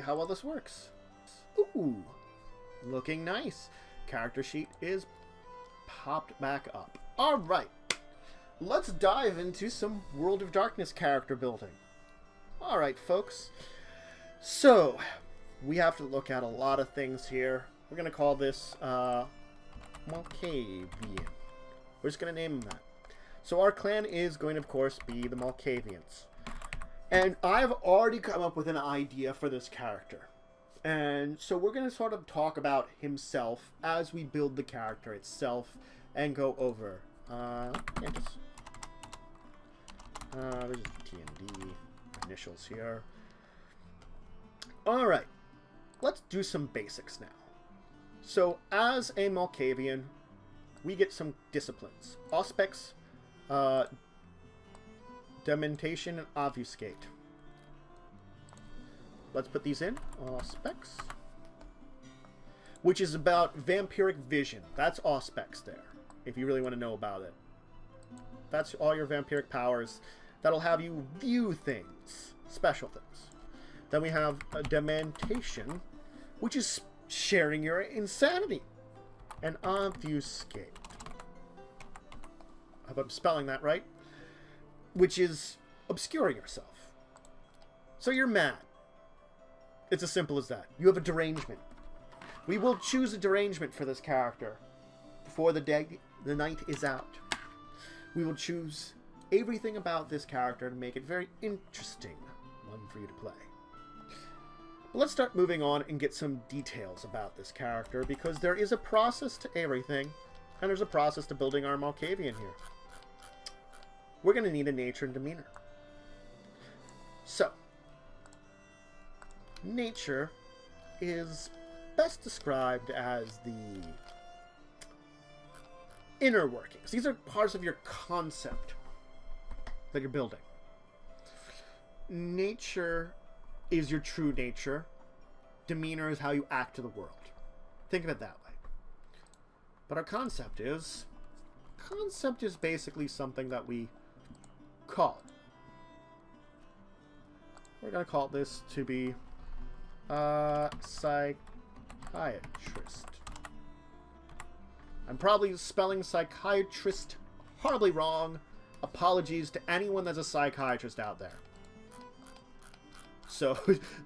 how well this works. Ooh, looking nice. Character sheet is popped back up. Alright, let's dive into some World of Darkness character building. Alright, folks. So, we have to look at a lot of things here. We're going to call this Malkavian. We're just going to name them that. So our clan is going to, of course, be the Malkavians. And I've already come up with an idea for this character. And so we're going to sort of talk about himself as we build the character itself and go over. There's T&D initials here. Alright, let's do some basics now. So as a Malkavian, we get some disciplines. Auspex, Dementation, and Obfuscate. Let's put these in. Auspex. Which is about vampiric vision. That's Auspex there, if you really want to know about it. That's all your vampiric powers. That'll have you view things. Special things. Then we have a Dementation, which is sharing your insanity. And Obfuscate. I hope I'm spelling that right. Which is obscuring yourself. So you're mad. It's as simple as that. You have a derangement. We will choose a derangement for this character before the night is out. We will choose everything about this character to make it very interesting one for you to play. But let's start moving on and get some details about this character, because there is a process to everything, and there's a process to building our Malkavian here. We're going to need a nature and demeanor. So, nature is best described as the inner workings. These are parts of your concept that you're building. Nature is your true nature. Demeanor is how you act to the world. Think of it that way. But our concept is basically something that we call it. We're going to call this to be psychiatrist. I'm probably spelling psychiatrist horribly wrong. Apologies to anyone that's a psychiatrist out there. So,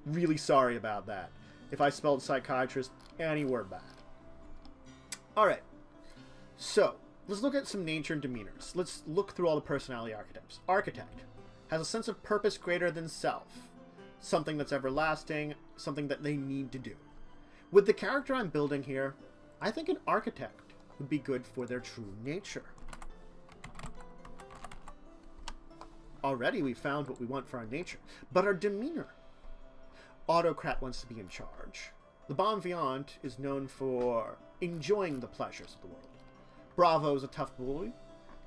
really sorry about that. If I spelled psychiatrist any word bad. Alright. So, let's look at some nature and demeanors. Let's look through all the personality archetypes. Architect has a sense of purpose greater than self. Something that's everlasting, something that they need to do. With the character I'm building here, I think an architect would be good for their true nature. Already we found what we want for our nature, but our demeanor. Autocrat wants to be in charge. The bon vivant is known for enjoying the pleasures of the world. Bravo is a tough boy.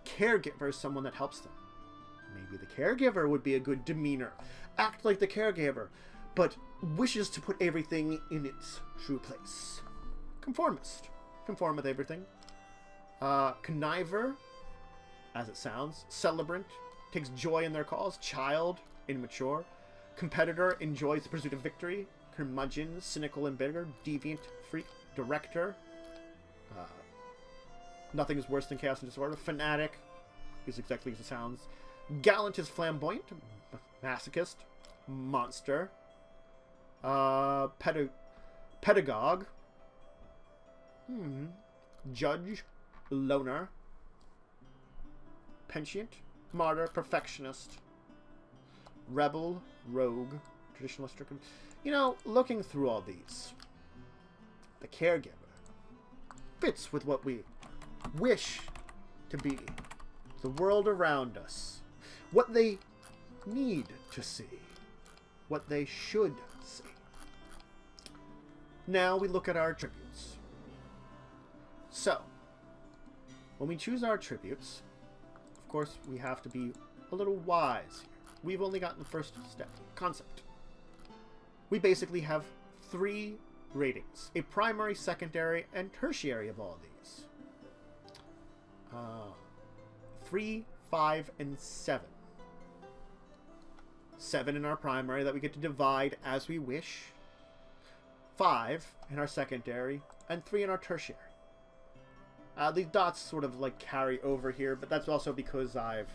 Caregiver is someone that helps them. Maybe the caregiver would be a good demeanor. Act like the caregiver, but wishes to put everything in its true place. Conformist. Conform with everything. Conniver, as it sounds. Celebrant. Takes joy in their cause. Child. Immature. Competitor. Enjoys the pursuit of victory. Curmudgeon. Cynical and bitter. Deviant. Freak. Director. Nothing is worse than chaos and disorder. Fanatic is exactly as it sounds. Gallant is flamboyant. Masochist. Monster. Pedagogue. Judge. Loner. Penchant. Martyr. Perfectionist. Rebel. Rogue. Traditionalist. You know, looking through all these, the caregiver fits with what we wish to be. The world around us. What they need to see. What they should see. Now we look at our attributes. So, when we choose our attributes, of course we have to be a little wise here. We've only gotten the first step. Concept. We basically have 3 ratings. A primary, secondary, and tertiary of all these. 3, 5, and 7. 7 in our primary that we get to divide as we wish. 5 in our secondary, and 3 in our tertiary. These dots sort of like carry over here, but that's also because I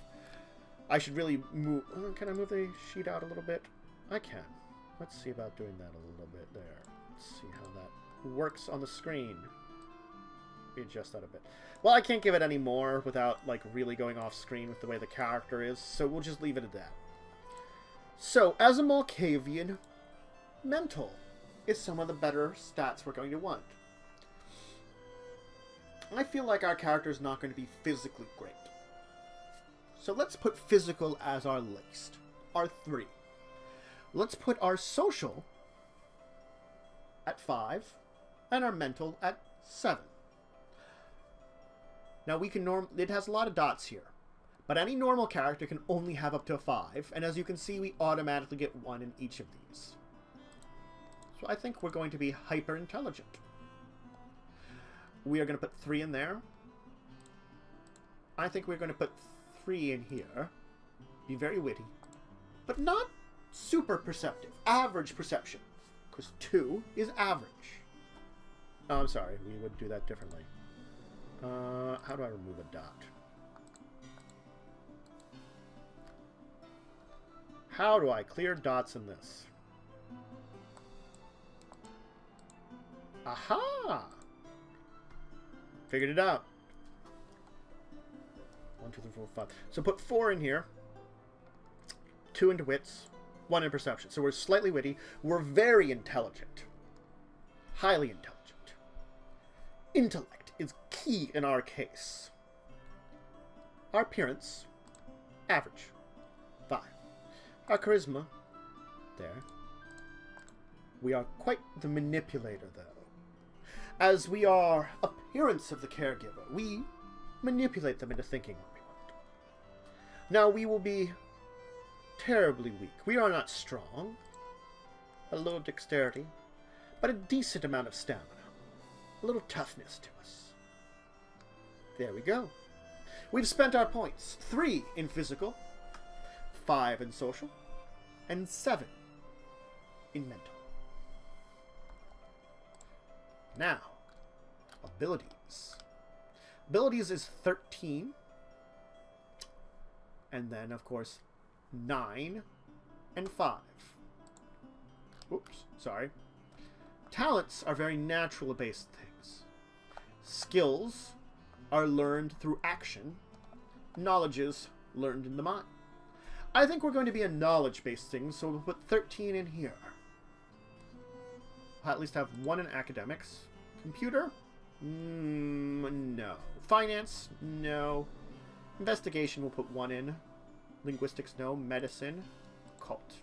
should really move. Can I move the sheet out a little bit? I can. Let's see about doing that a little bit there. Let's see how that works on the screen. Adjust that a bit. Well, I can't give it any more without like really going off screen with the way the character is, so we'll just leave it at that. So, as a Malkavian, mental is some of the better stats we're going to want. I feel like our character is not going to be physically great. So let's put physical as our least, our 3. Let's put our social at 5 and our mental at 7. Now we can it has a lot of dots here, but any normal character can only have up to 5, and as you can see, we automatically get 1 in each of these. So I think we're going to be hyper intelligent. We are going to put 3 in there. I think we're going to put 3 in here. Be very witty, but not super perceptive. Average perception, because 2 is average. Oh, I'm sorry. We would do that differently. How do I remove a dot? How do I clear dots in this? Aha! Figured it out. 1, 2, 3, 4, 5. So put 4 in here. 2 into wits. 1 in perception. So we're slightly witty. We're very intelligent. Highly intelligent. Intellect is key in our case. Our appearance, average. 5. Our charisma, there. We are quite the manipulator, though. As we are appearance of the caregiver, we manipulate them into thinking what we want. Now, we will be terribly weak. We are not strong. A little dexterity, but a decent amount of stamina. A little toughness to us. There we go. We've spent our points. 3 in physical, 5 in social, and 7 in mental. Now, abilities. Abilities is 13. And then, of course, 9 and 5. Oops, sorry. Talents are very natural-based things. Skills are learned through action. Knowledge is learned in the mind. I think we're going to be a knowledge-based thing, so we'll put 13 in here. I'll at least have 1 in academics. Computer? No. Finance? No. Investigation, we'll put 1 in. Linguistics, no. Medicine? Cult.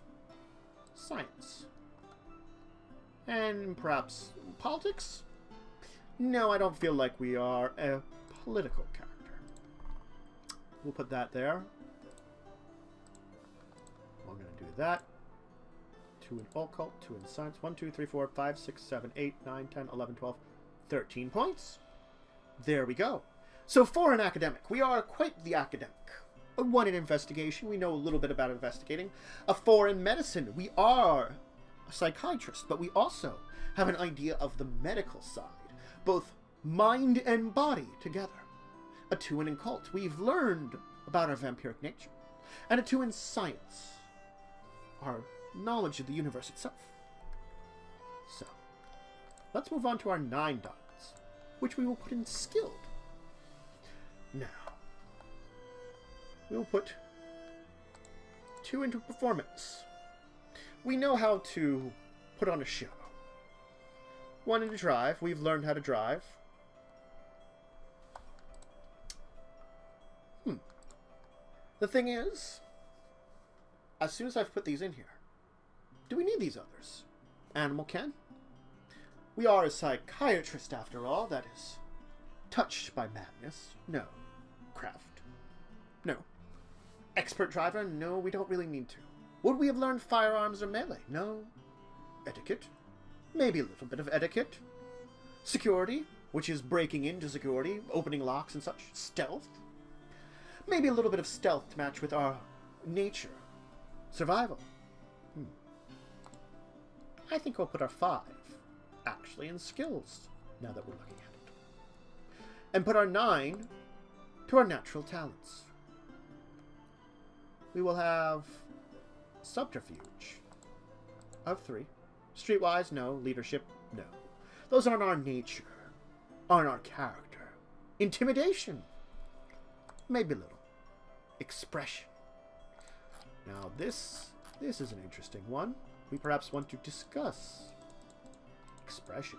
Science. And perhaps politics? No, I don't feel like we are a political character. We'll put that there. We're going to do that. 2 in occult, 2 in science. 1, 2, 3, 4, 5, 6, 7, 8, 9, 10, 11, 12, 13 points. There we go. So 4 in academic. We are quite the academic. A 1 in investigation. We know a little bit about investigating. A 4 in medicine. We are a psychiatrist, but we also have an idea of the medical side. Both mind and body together. A 2 in occult. We've learned about our vampiric nature. And a 2 in science. Our knowledge of the universe itself. So, let's move on to our 9 dots, which we will put in skilled. Now, we will put 2 into performance. We know how to put on a show. 1 into drive. We've learned how to drive. The thing is, as soon as I've put these in here, do we need these others? Animal can. We are a psychiatrist, after all, that is touched by madness. No. Craft. No. Expert driver? No, we don't really need to. Would we have learned firearms or melee? No. Etiquette? Maybe a little bit of etiquette. Security, which is breaking into security, opening locks and such. Stealth? Maybe a little bit of stealth to match with our nature. Survival? I think we'll put our 5 actually in skills, now that we're looking at it. And put our 9 to our natural talents. We will have subterfuge of 3. Streetwise, no. Leadership, no. Those aren't our nature, aren't our character. Intimidation, maybe a little. Expression. Now this is an interesting one. We perhaps want to discuss expression.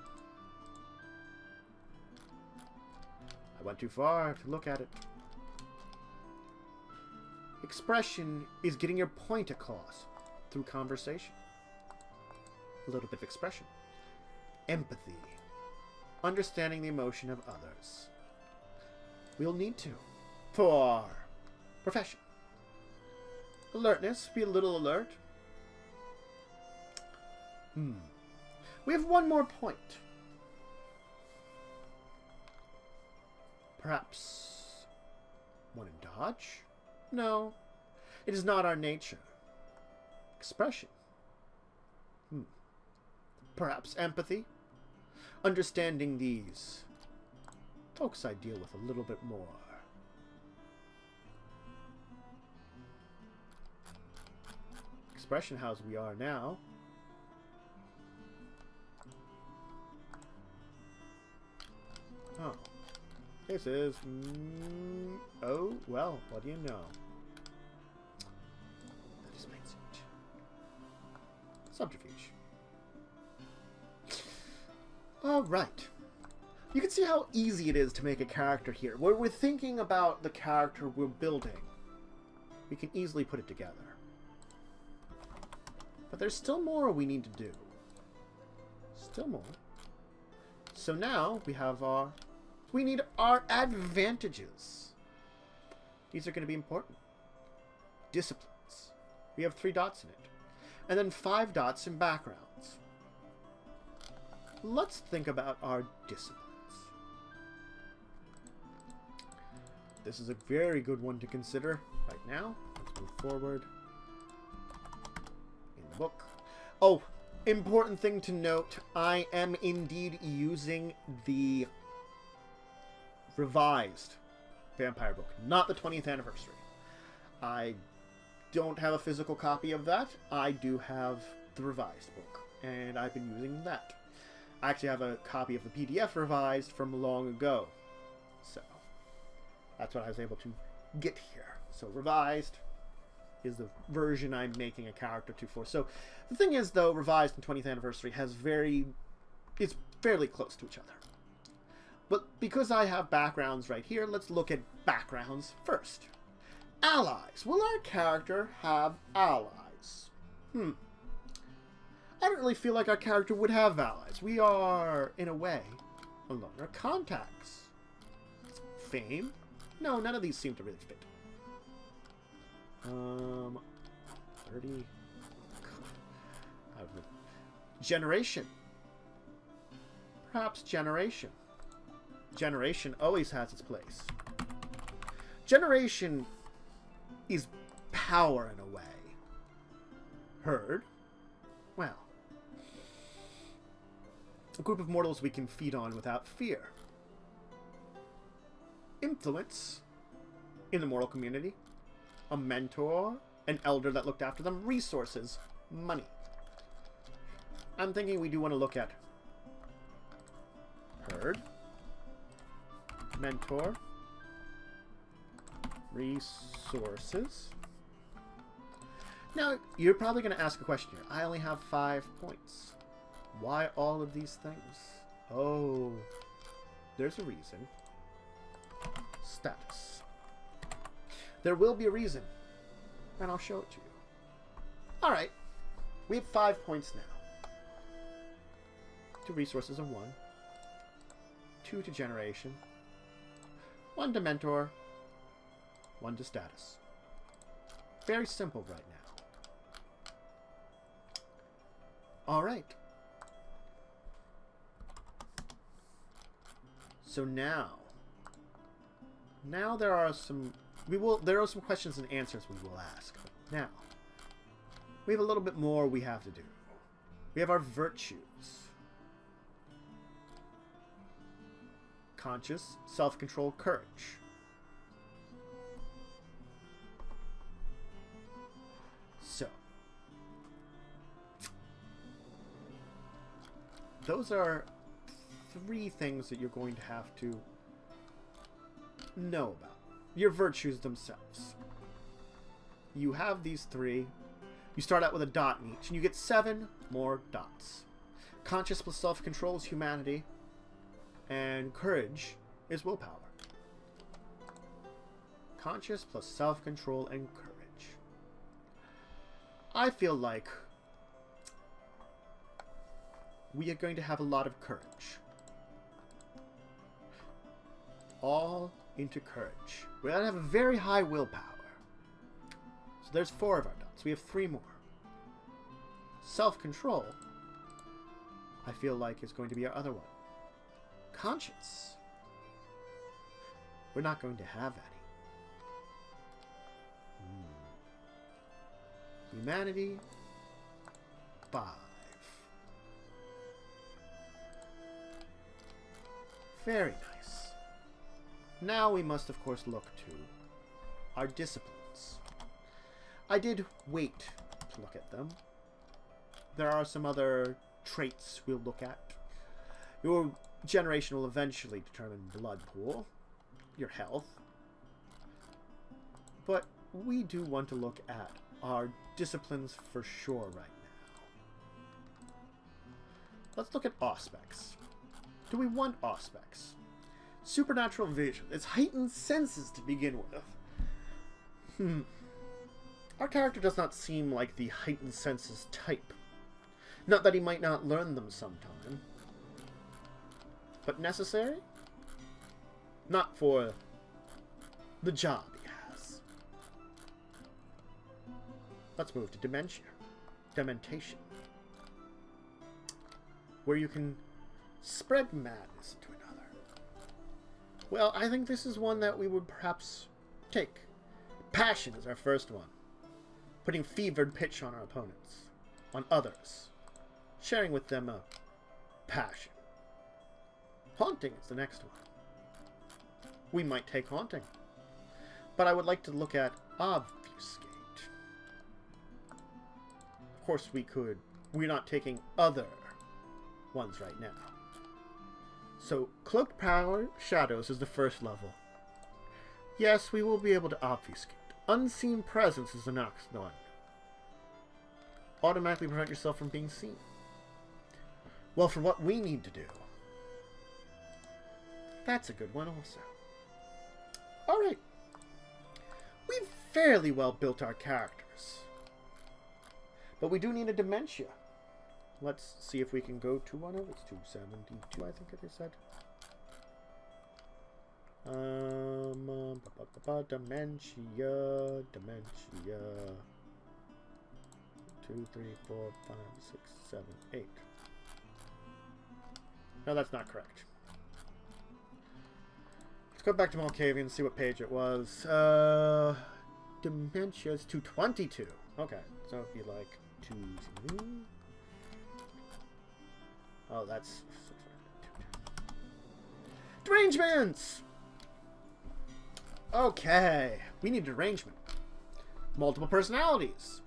I went too far to look at it. Expression is getting your point across through conversation. A little bit of expression. Empathy. Understanding the emotion of others. We'll need to for our profession. Alertness. Be a little alert. We have one more point. Perhaps one in dodge? No. It is not our nature. Expression. Perhaps empathy. Understanding these folks I deal with a little bit more. Expression, how's we are now. Oh. This is... oh, well, what do you know? That explains it. Subterfuge. Alright. You can see how easy it is to make a character here. Where we're thinking about the character we're building, we can easily put it together. But there's still more we need to do. Still more. So now we have our... we need our advantages. These are going to be important. Disciplines. We have 3 dots in it. And then 5 dots in backgrounds. Let's think about our disciplines. This is a very good one to consider right now. Let's move forward. In the book. Oh, important thing to note. I am indeed using the revised Vampire book, not the 20th anniversary. I don't have a physical copy of that. I do have the revised book, and I've been using that. I actually have a copy of the PDF revised from long ago, so that's what I was able to get here. So revised is the version I'm making a character to for. So the thing is, though, revised and 20th anniversary it's fairly close to each other. But because I have backgrounds right here, let's look at backgrounds first. Allies. Will our character have allies? I don't really feel like our character would have allies. We are, in a way, alone. Our contacts. Fame? No, none of these seem to really fit. 30. I don't know. Generation. Perhaps generation. Generation always has its place. Generation is power in a way. Herd? Well, a group of mortals we can feed on without fear. Influence in the mortal community. A mentor, an elder that looked after them. Resources, money. I'm thinking we do want to look at herd, mentor, resources. Now, you're probably going to ask a question here. I only have 5 points. Why all of these things? Oh, there's a reason. Status. There will be a reason, and I'll show it to you. Alright, we have 5 points now. 2 resources of 1. 2 to generation. 1 to mentor. 1 to status. Very simple right now. Alright. So now there are some questions and answers we will ask. Now, we have a little bit more we have to do. We have our virtues. conscious, self-control, courage. So, those are 3 things that you're going to have to know about. Your virtues themselves. You have these 3. You start out with a dot in each, and you get 7 more dots. Conscious plus self-control is humanity, and courage is willpower. Conscious plus self-control and courage. I feel like we are going to have a lot of courage. All into courage. We're going to have a very high willpower. So there's 4 of our dots. We have 3 more. Self-control, I feel like, is going to be our other one. Conscience, we're not going to have any. Humanity, 5. Very nice. Now we must, of course, look to our disciplines. I did wait to look at them. There are some other traits we'll look at. Your generation will eventually determine blood pool, your health. But we do want to look at our disciplines for sure right now. Let's look at auspex. Do we want auspex? Supernatural vision. It's heightened senses to begin with. Our character does not seem like the heightened senses type. Not that he might not learn them sometime. But necessary? Not for the job he has. Let's move to dementia. Dementation. Where you can spread madness into another. Well, I think this is one that we would perhaps take. Passion is our first one. Putting fevered pitch on our opponents. On others. Sharing with them a passion. Haunting is the next one. We might take haunting. But I would like to look at obfuscate. Of course we could. We're not taking other ones right now. So, cloaked power, shadows is the first level. Yes, we will be able to obfuscate. Unseen presence is the next one. Automatically prevent yourself from being seen. Well, for what we need to do, that's a good one also. Alright. We've fairly well built our characters. But we do need a dementia. Let's see if we can go to one of it. It's 272, I think they said. Dementia. 2, 3, 4, 5, 6, 7, 8. No, that's not correct. Let's go back to Malkavian and see what page it was. Dementia is 222. Okay, so it'd be like 2. Oh, that's Derangements! Okay, we need derangement. Multiple personalities.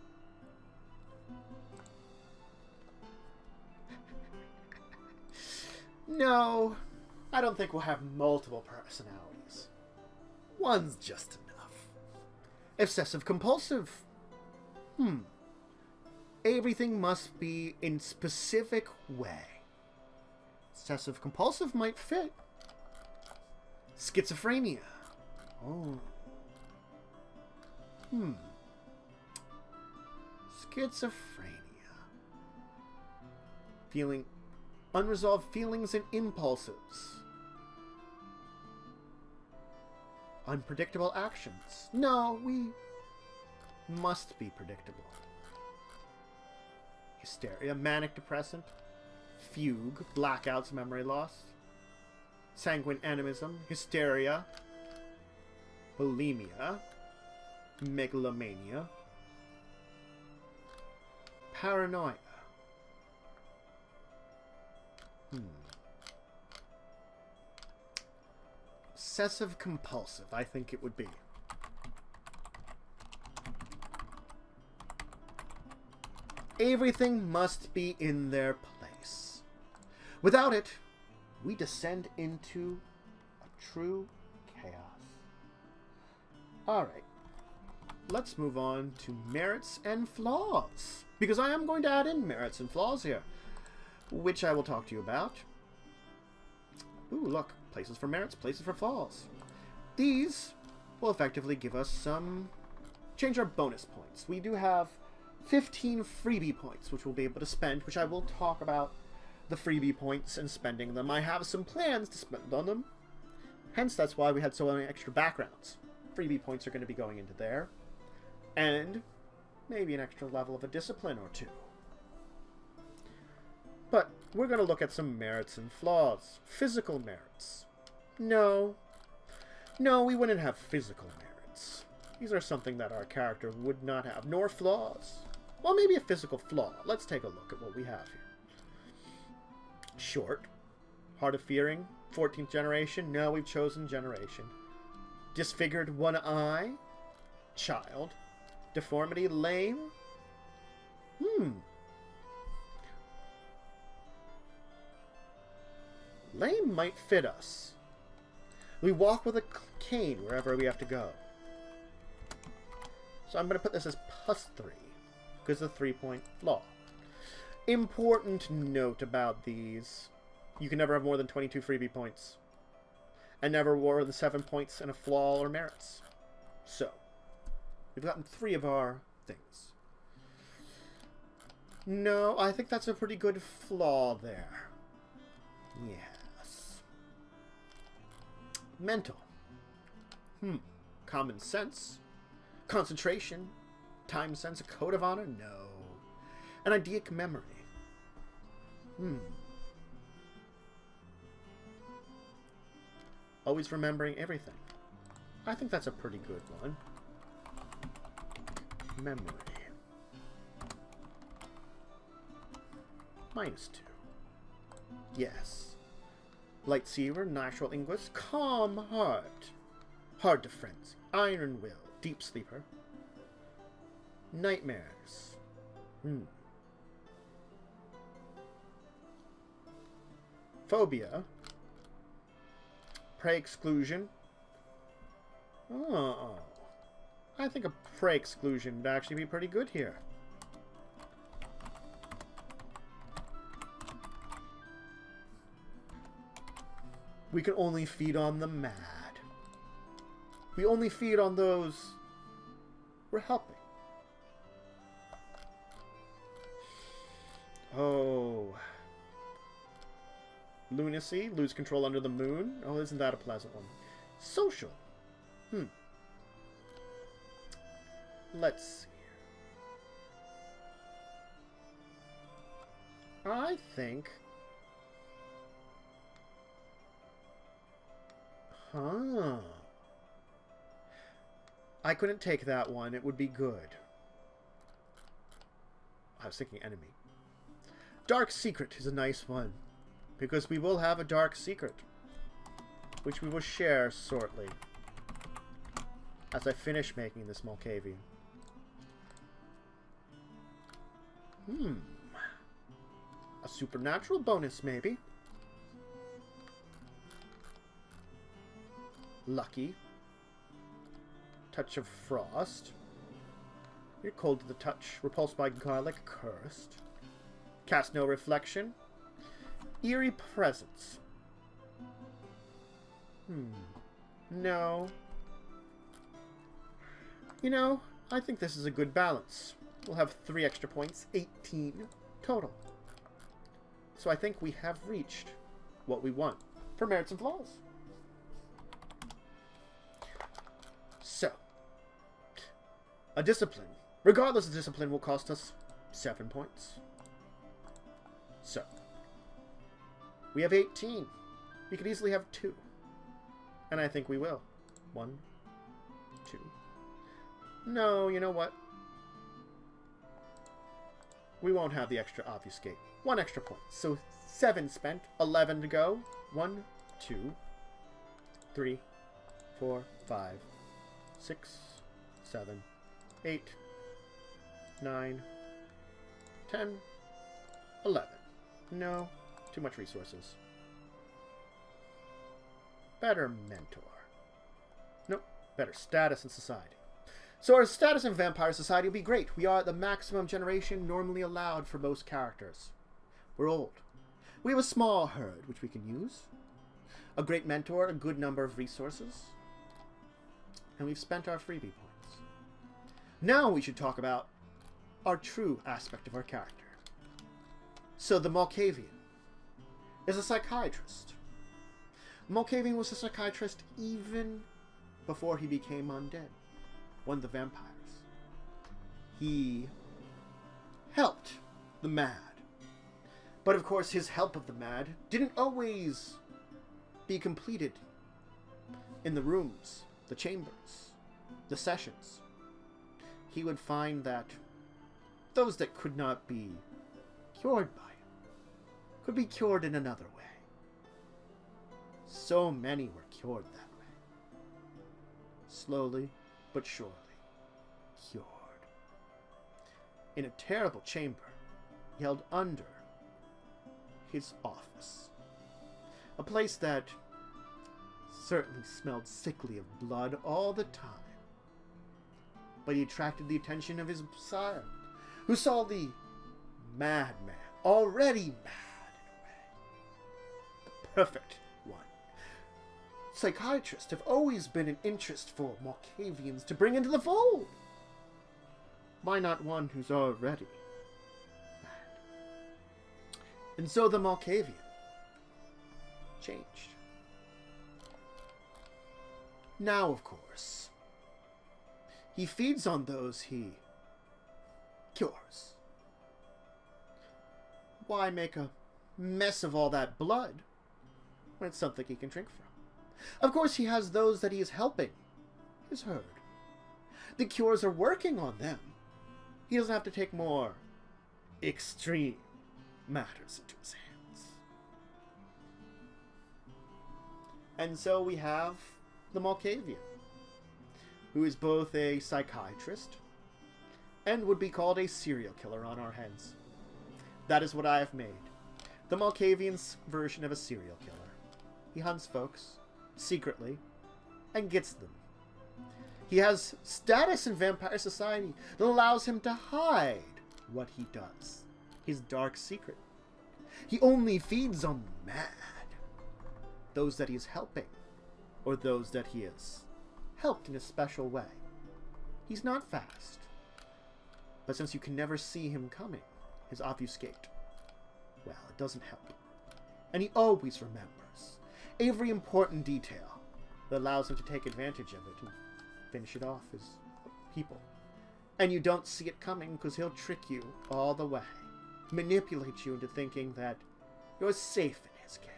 No, I don't think we'll have multiple personalities. One's just enough. Obsessive compulsive. Everything must be in specific way. Obsessive compulsive might fit. Schizophrenia. Oh. Schizophrenia. Feeling unresolved feelings and impulses. Unpredictable actions. No, we must be predictable. Hysteria, manic depressant. Fugue, blackouts, memory loss. Sanguine animism, hysteria. Bulimia. Megalomania. Paranoia. obsessive compulsive, I think it would be. Everything must be in their place. Without it, we descend into a true chaos. Alright. Let's move on to merits and flaws. Because I am going to add in merits and flaws here, which I will talk to you about. Ooh, look. Places for merits, places for flaws. These will effectively give us some... change our bonus points. We do have 15 freebie points, which we'll be able to spend, which I will talk about the freebie points and spending them. I have some plans to spend on them. Hence, that's why we had so many extra backgrounds. Freebie points are going to be going into there. And maybe an extra level of a discipline or two. But we're going to look at some merits and flaws. Physical merits. No. No, we wouldn't have physical merits. These are something that our character would not have. Nor flaws. Well, maybe a physical flaw. Let's take a look at what we have here. Short. Hard of hearing. 14th generation. No, we've chosen generation. Disfigured one eye. Child. Deformity. Lame. Lame might fit us. We walk with a cane wherever we have to go. So I'm going to put this as +3, because of the 3-point flaw. Important note about these. You can never have more than 22 freebie points. And never more than 7 points in a flaw or merits. So, we've gotten 3 of our things. No, I think that's a pretty good flaw there. Yes. Mental. Common sense. Concentration. Time sense. A code of honor? No. An eidetic memory. Always remembering everything. I think that's a pretty good one. Memory. -2. Yes. Lightseer, natural linguist, calm heart. Hard to frenzy. Iron will. Deep sleeper. Nightmares. Phobia. Prey exclusion. Oh. I think a prey exclusion would actually be pretty good here. We can only feed on the mad. We only feed on those we're helping. Oh. Lunacy, lose control under the moon. Oh, isn't that a pleasant one? Social. Let's see. I think... I couldn't take that one. It would be good. I was thinking enemy. Dark Secret is a nice one. Because we will have a dark secret. Which we will share shortly. As I finish making this Malkavian. A supernatural bonus, maybe. Lucky. Touch of frost. You're cold to the touch. Repulsed by garlic. Cursed. Cast no reflection. Eerie presence. No. You know, I think this is a good balance. We'll have 3 extra points. 18 total. So I think we have reached what we want for merits and flaws. So, a discipline, regardless of discipline, will cost us 7 points. So, we have 18. We could easily have 2. And I think we will. 1, 2. No, you know what? We won't have the extra obfuscate. 1 extra point. So 7 spent, 11 to go. 1, 2, 3, 4, 5, 6, 7, 8, 9, 10, 11. No, too much resources. Better mentor. Nope, better status in society. So our status in Vampire Society will be great. We are at the maximum generation normally allowed for most characters. We're old. We have a small herd, which we can use. A great mentor, a good number of resources. And we've spent our freebie points. Now we should talk about our true aspect of our character. So the Malkavian is a psychiatrist. Malkavian was a psychiatrist even before he became undead. One of the vampires. He helped the mad. But of course his help of the mad didn't always be completed in the rooms, the chambers, the sessions. He would find that those that could not be cured by him could be cured in another way. So many were cured that way. Slowly but surely cured. In a terrible chamber held under his office. A place that certainly smelled sickly of blood all the time. But he attracted the attention of his sire, who saw the madman, already mad in a way. The perfect one. Psychiatrists have always been an interest for Malkavians to bring into the fold. Why not one who's already mad? And so the Malkavian changed. Now, of course, he feeds on those he cures. Why make a mess of all that blood when it's something he can drink from? Of course, he has those that he is helping, his herd. The cures are working on them. He doesn't have to take more extreme matters into his hands. And so we have the Malkavian, who is both a psychiatrist and would be called a serial killer on our hands. That is what I have made. The Malkavian's version of a serial killer. He hunts folks secretly and gets them. He has status in Vampire Society that allows him to hide what he does. His dark secret. He only feeds on the mad. Those that he is helping. Or those that he has helped in a special way. He's not fast. But since you can never see him coming, his obfuscate, well, it doesn't help. And he always remembers every important detail that allows him to take advantage of it and finish it off as people. And you don't see it coming because he'll trick you all the way. Manipulate you into thinking that you're safe in his care.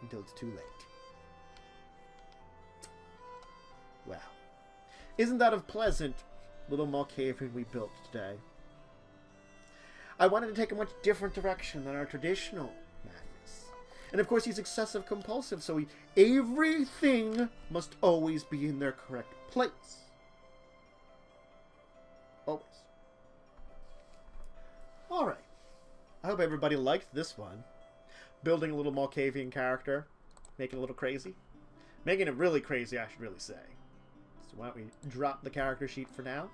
Until it's too late. Well, isn't that a pleasant little Malkavian we built today? I wanted to take a much different direction than our traditional madness. And of course he's excessive compulsive, so everything must always be in their correct place. Always. Alright. I hope everybody liked this one. Building a little Malkavian character. Making it a little crazy. Making it really crazy, I should really say. So why don't we drop the character sheet for now.